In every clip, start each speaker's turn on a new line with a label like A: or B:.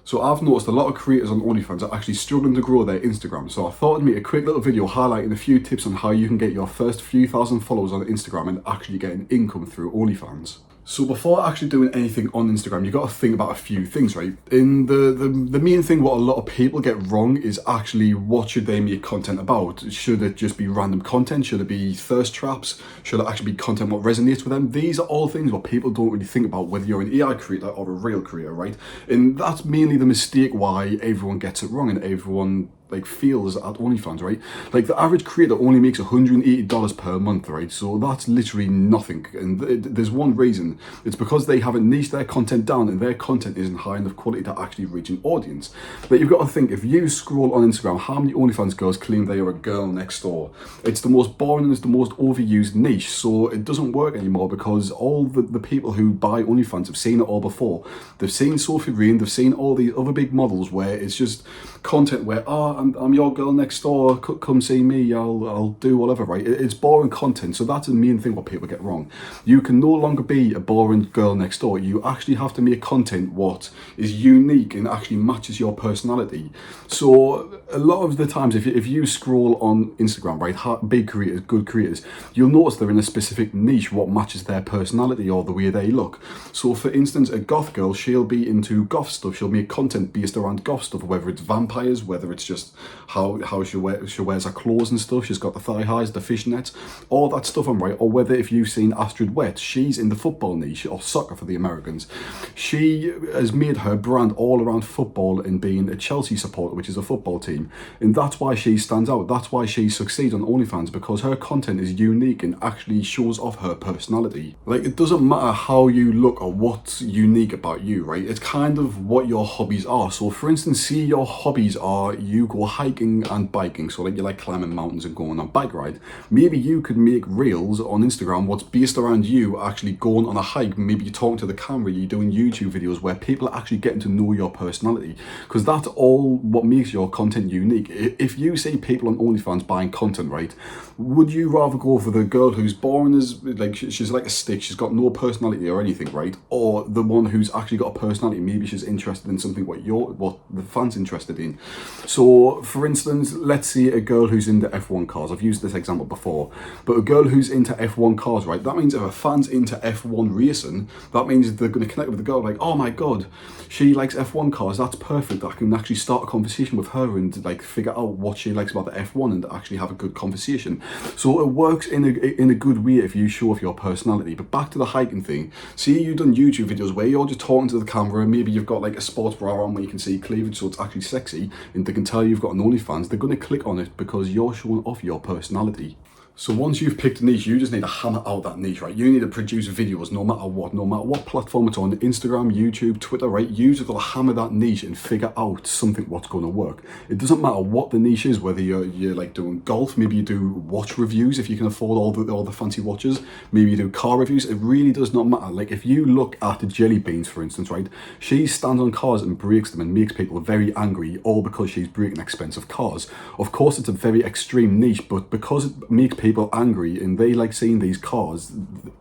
A: So I've noticed a lot of creators on Onlyfans are actually struggling to grow their Instagram. So I thought I'd make a quick little video highlighting a few tips on how you can get your first few thousand followers on Instagram and actually get an income through Onlyfans. So before actually doing anything on Instagram, you got to think about a few things, right? And the main thing what a lot of people get wrong is actually what should they make content about? Should it just be random content? Should it be thirst traps? Should it actually be content what resonates with them? These are all things what people don't really think about, whether you're an AI creator or a real creator, right? And that's mainly the mistake why everyone gets it wrong and everyone feels at OnlyFans, right? Like the average creator only makes $180 per month, right? So that's literally nothing. And there's one reason. It's because they haven't niched their content down and their content isn't high enough quality to actually reach an audience. But you've got to think, if you scroll on Instagram, how many OnlyFans girls claim they are a girl next door? It's the most boring and it's the most overused niche. So it doesn't work anymore because all the people who buy OnlyFans have seen it all before. They've seen Sophie Reen, they've seen all these other big models where it's just content where, I'm your girl next door, come see me, I'll do whatever, right? It's boring content, so that's the main thing what people get wrong. You can no longer be a boring girl next door. You actually have to make content what is unique and actually matches your personality. So a lot of the times, if you scroll on Instagram, right, big creators, good creators, you'll notice they're in a specific niche what matches their personality or the way they look. So for instance, a goth girl, she'll be into goth stuff. She'll make content based around goth stuff, whether it's vampires, whether it's just how she wears her clothes and stuff. She's got the thigh highs, the fishnets, all that stuff on, right? Or whether if you've seen Astrid Wet, she's in the football niche, or soccer for the Americans. She has made her brand all around football and being a Chelsea supporter, which is a football team. And that's why she stands out. That's why she succeeds on OnlyFans, because her content is unique and actually shows off her personality. Like, it doesn't matter how you look or what's unique about you, right? It's kind of what your hobbies are. So for instance, see your hobbies are you go hiking and biking, so you like climbing mountains and going on a bike ride. Maybe you could make reels on Instagram what's based around you actually going on a hike. Maybe you're talking to the camera, you're doing YouTube videos where people are actually getting to know your personality, because that's all what makes your content unique. If you see people on OnlyFans buying content, right, would you rather go for the girl who's boring as she's like a stick, she's got no personality or anything, right, or the one who's actually got a personality? Maybe she's interested in something what the fans interested in. So for instance, let's see a girl who's into F1 cars. I've used this example before, but a girl who's into F1 cars, right? That means if a fan's into F1 racing, that means they're going to connect with the girl. Like, oh my god, she likes F1 cars. That's perfect. I can actually start a conversation with her and figure out what she likes about the F1 and actually have a good conversation. So it works in a good way if you show off your personality. But back to the hiking thing. See, you've done YouTube videos where you're just talking to the camera. Maybe you've got a sports bra on where you can see cleavage, so it's actually sexy, and they can tell you've got an OnlyFans. They're going to click on it because you're showing off your personality. So once you've picked a niche, you just need to hammer out that niche, right? You need to produce videos no matter what platform it's on, Instagram, YouTube, Twitter, right? You just gotta hammer that niche and figure out something what's gonna work. It doesn't matter what the niche is, whether you're doing golf, maybe you do watch reviews if you can afford all the fancy watches, maybe you do car reviews. It really does not matter. Like if you look at Jelly Beans, for instance, right? She stands on cars and breaks them and makes people very angry, all because she's breaking expensive cars. Of course, it's a very extreme niche, but because it makes people angry and they like seeing these cars,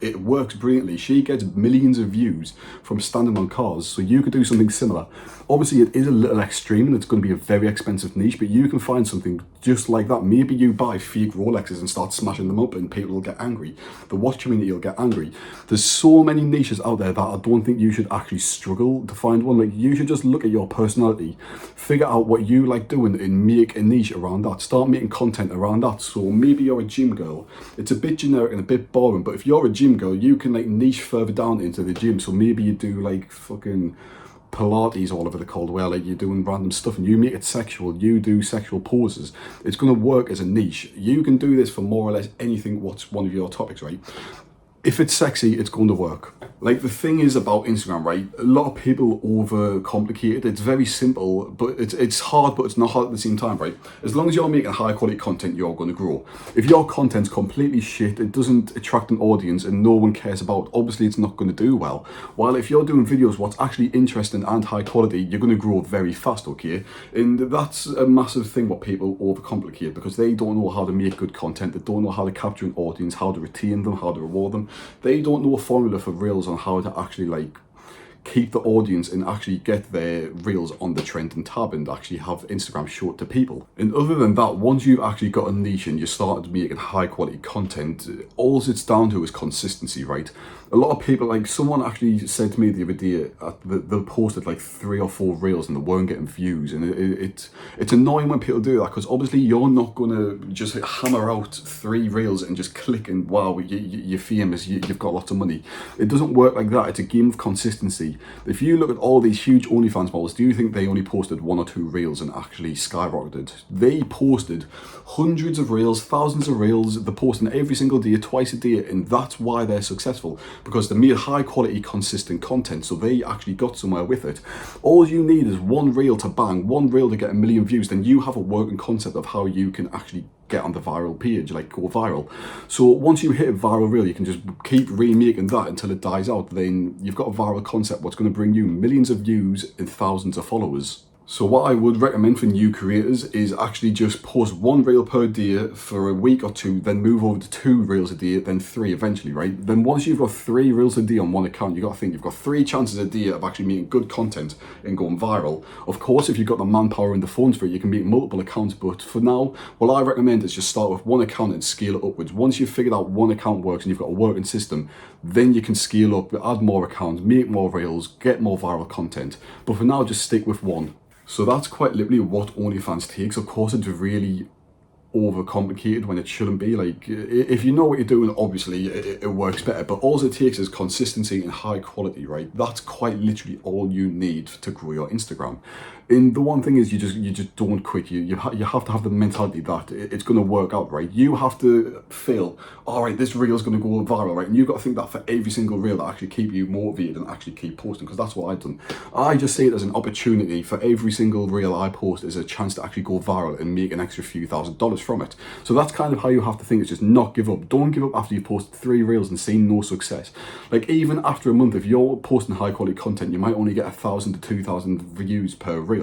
A: it works brilliantly. She gets millions of views from standing on cars, so you could do something similar. Obviously it is a little extreme and it's going to be a very expensive niche, but you can find something just like that. Maybe you buy fake Rolexes and start smashing them up and people will get angry. The watch community will get angry. There's so many niches out there that I don't think you should actually struggle to find one. Like, you should just look at your personality, figure out what you like doing and make a niche around that. Start making content around that. So maybe you're a gym girl. It's a bit generic and a bit boring, but if you're a gym girl, you can niche further down into the gym. So maybe you do fucking Pilates, all over the cold, where you're doing random stuff and you make it sexual, you do sexual poses. It's going to work as a niche. You can do this for more or less anything what's one of your topics, right? If it's sexy, it's going to work. Like, the thing is about Instagram, right? A lot of people overcomplicate it. It's very simple, but it's hard, but it's not hard at the same time, right? As long as you're making high quality content, you're going to grow. If your content's completely shit, it doesn't attract an audience and no one cares about, obviously it's not going to do well. While if you're doing videos what's actually interesting and high quality, you're going to grow very fast, okay? And that's a massive thing what people overcomplicate, because they don't know how to make good content. They don't know how to capture an audience, how to retain them, how to reward them. They don't know a formula for reels on how to actually keep the audience and actually get their reels on the trending tab and actually have Instagram show it to people. And other than that, once you've actually got a niche and you started making high quality content, all it's down to is consistency, right? A lot of people, like someone actually said to me the other day, they posted like 3 or 4 reels and they weren't getting views, and it's annoying when people do that, because obviously you're not gonna just hammer out 3 reels and just click and wow, you're famous, you've got lots of money. It doesn't work like that. It's a game of consistency. If you look at all these huge OnlyFans models, do you think they only posted 1 or 2 reels and actually skyrocketed? They posted hundreds of reels, thousands of reels. They're posting every single day, twice a day, and that's why they're successful, because they made high quality, consistent content, so they actually got somewhere with it. All you need is 1 reel to bang, 1 reel to get 1 million views, then you have a working concept of how you can actually get on the viral page, like go viral. So once you hit a viral reel, you can just keep remaking that until it dies out. Then you've got a viral concept, what's going to bring you millions of views and thousands of followers. So what I would recommend for new creators is actually just post 1 reel per day for a week or 2, then move over to 2 reels a day, then 3 eventually, right? Then once you've got 3 reels a day on one account, you got to think you've got 3 chances a day of actually making good content and going viral. Of course, if you've got the manpower and the phones for it, you can make multiple accounts, but for now, what I recommend is just start with 1 account and scale it upwards. Once you've figured out 1 account works and you've got a working system, then you can scale up, add more accounts, make more reels, get more viral content. But for now, just stick with 1. So that's quite literally what OnlyFans takes. Of course, it's really overcomplicated when it shouldn't be. Like, if you know what you're doing, obviously it works better, but all it takes is consistency and high quality, right? That's quite literally all you need to grow your Instagram. And the one thing is, you just don't quit. You have to have the mentality that it's going to work out, right? You have to feel, all right, this reel is going to go viral, right? And you've got to think that for every single reel, that actually keep you motivated and actually keep posting, because that's what I've done. I just see it as an opportunity. For every single reel I post is a chance to actually go viral and make an extra few $1,000s from it. So that's kind of how you have to think. It's just not give up. Don't give up after you've posted 3 reels and seen no success. Like, even after a month, if you're posting high quality content, you might only get 1,000 to 2,000 views per reel.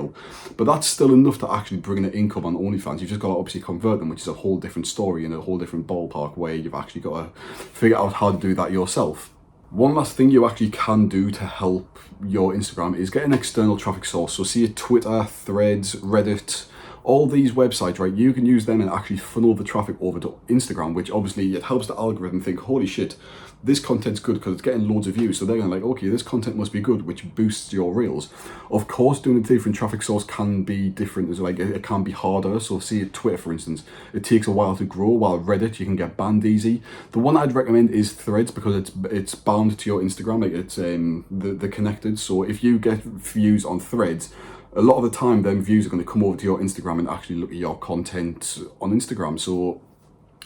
A: But that's still enough to actually bring in an income on OnlyFans. You've just got to obviously convert them, which is a whole different story and a whole different ballpark, where you've actually got to figure out how to do that yourself. One last thing you actually can do to help your Instagram is get an external traffic source. So see it Twitter, Threads, Reddit, all these websites, right? You can use them and actually funnel the traffic over to Instagram, which obviously it helps the algorithm think, holy shit, this content's good because it's getting loads of views. So they're going like, okay, this content must be good, which boosts your reels. Of course, doing a different traffic source can be different. It's like, it can be harder. So see Twitter, for instance, it takes a while to grow, while Reddit, you can get banned easy. The one I'd recommend is Threads, because it's bound to your Instagram, like it's they're connected. So if you get views on Threads, a lot of the time, them views are going to come over to your Instagram and actually look at your content on Instagram. So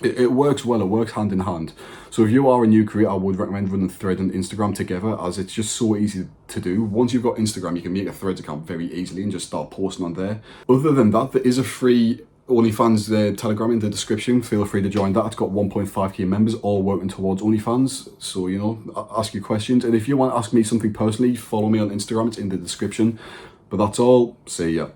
A: it works well, it works hand in hand. So if you are a new creator, I would recommend running Thread and Instagram together, as it's just so easy to do. Once you've got Instagram, you can make a Threads account very easily and just start posting on there. Other than that, there is a free OnlyFans Telegram in the description. Feel free to join that. It's got 1.5k members, all working towards OnlyFans. So, you know, ask your questions. And if you want to ask me something personally, follow me on Instagram. It's in the description. But that's all. See ya.